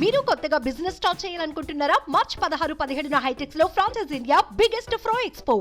మీరు కొత్తగా business start చేయాలనుకుంటున్నారా? మార్చ్ 16-17 హైటెక్స్ లో ఫ్రాన్సెస్ ఇండియా బిగ్గెస్ట్ ఫ్రో ఎక్స్పో.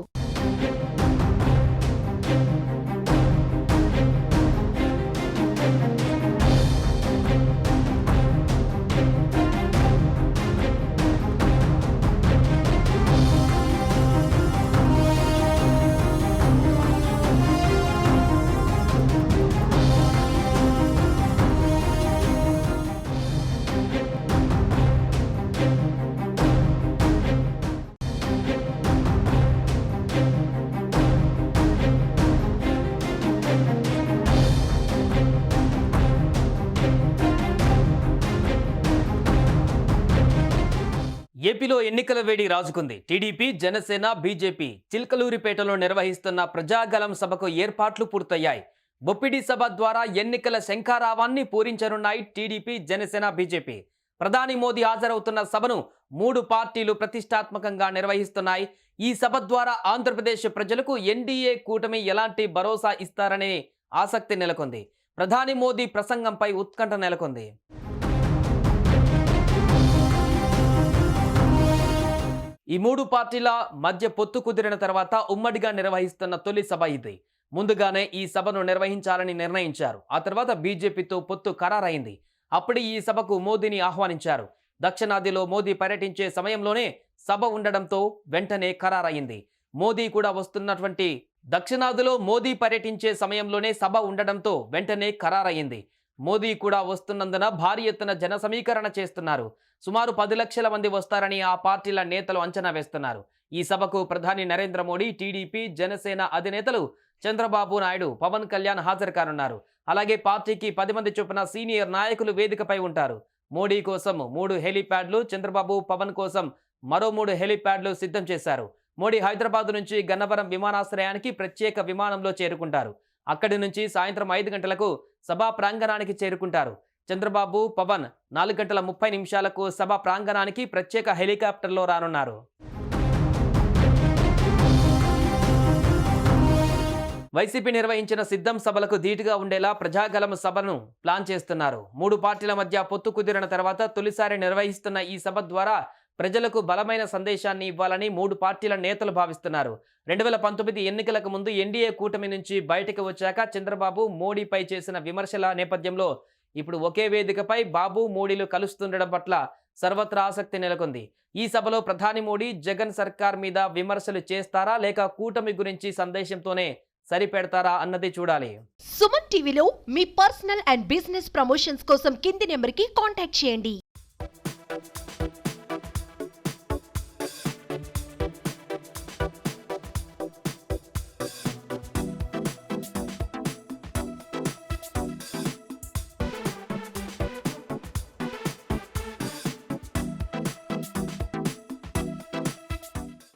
ఏపీలో ఎన్నికల వేడి రాజుకుంది. టీడీపీ, జనసేన, బీజేపీ చిల్కలూరిపేటలో నిర్వహిస్తున్న ప్రజాగలం సభకు ఏర్పాట్లు పూర్తయ్యాయి. బొప్పిడి సభ ద్వారా ఎన్నికల శంఖారావాన్ని పూరించనున్నాయి టీడీపీ, జనసేన, బీజేపీ. ప్రధాని మోదీ హాజరవుతున్న సభను 3 పార్టీలు ప్రతిష్టాత్మకంగా నిర్వహిస్తున్నాయి. ఈ సభ ద్వారా ఆంధ్రప్రదేశ్ ప్రజలకు ఎన్డీఏ కూటమి ఎలాంటి భరోసా ఇస్తారనే ఆసక్తి నెలకొంది. ప్రధాని మోదీ ప్రసంగంపై ఉత్కంఠ నెలకొంది. ఈ 3 పార్టీల మధ్య పొత్తు కుదిరిన తర్వాత ఉమ్మడిగా నిర్వహిస్తున్న తొలి సభ ఇది. ముందుగానే ఈ సభను నిర్వహించాలని నిర్ణయించారు. ఆ తర్వాత బీజేపీతో పొత్తు ఖరారైంది. అప్పుడు ఈ సభకు మోదీని ఆహ్వానించారు. దక్షిణాదిలో మోదీ పర్యటించే సమయంలోనే సభ ఉండడంతో వెంటనే ఖరారైంది. మోదీ కూడా వస్తున్నటువంటి దక్షిణాదిలో మోదీ పర్యటించే సమయంలోనే సభ ఉండడంతో వెంటనే ఖరారైంది. మోదీ కూడా వస్తున్నందున భారీ ఎత్తున జన సమీకరణ చేస్తున్నారు. సుమారు 10 లక్షల మంది వస్తారని ఆ పార్టీల నేతలు అంచనా వేస్తున్నారు. ఈ సభకు ప్రధాని నరేంద్ర మోడీ, టీడీపీ, జనసేన అధినేతలు చంద్రబాబు నాయుడు, పవన్ కళ్యాణ్ హాజరు కానున్నారు. అలాగే పార్టీకి 10 మంది చొప్పున సీనియర్ నాయకులు వేదికపై ఉంటారు. మోడీ కోసం 3 హెలీప్యాడ్లు, చంద్రబాబు, పవన్ కోసం మరో 3 హెలీప్యాడ్లు సిద్ధం చేశారు. మోడీ హైదరాబాద్ నుంచి గన్నవరం విమానాశ్రయానికి ప్రత్యేక విమానంలో చేరుకుంటారు. అక్కడి నుంచి సాయంత్రం 5 గంటలకు సభా ప్రాంగణానికి చేరుకుంటారు. చంద్రబాబు, పవన్ 4:30 సభా ప్రాంగణానికి ప్రత్యేక హెలికాప్టర్లో రానున్నారు. వైసీపీ నిర్వహించిన సిద్ధం సభలకు ధీటుగా ఉండేలా ప్రజాగలం సభను ప్లాన్ చేస్తున్నారు. 3 పార్టీల మధ్య పొత్తు కుదిరిన తర్వాత తొలిసారి నిర్వహిస్తున్న ఈ సభ ద్వారా ప్రజలకు బలమైన సందేశాన్ని ఇవ్వాలని 3 పార్టీల నేతలు భావిస్తున్నారు. 2019 ఎన్నికలకు ముందు ఎన్డీఏ కూటమి నుంచి బయటకు వచ్చాక చంద్రబాబు, మోడీపై చేసిన విమర్శల నేపథ్యంలో ఇప్పుడు ఒకే వేదికపై బాబు, మోడీలు కలుస్తుండడం పట్ల సర్వత్రా ఆసక్తి నెలకొంది. ఈ సభలో ప్రధాని మోడీ జగన్ సర్కార్ మీద విమర్శలు చేస్తారా లేక కూటమి గురించి సందేశంతోనే సరిపెడతారా అన్నది చూడాలి. సుమన్ టీవీలో మీ పర్సనల్ అండ్ బిజినెస్ ప్రమోషన్స్ కోసం కింది నెంబర్కి కాంటాక్ట్ చేయండి.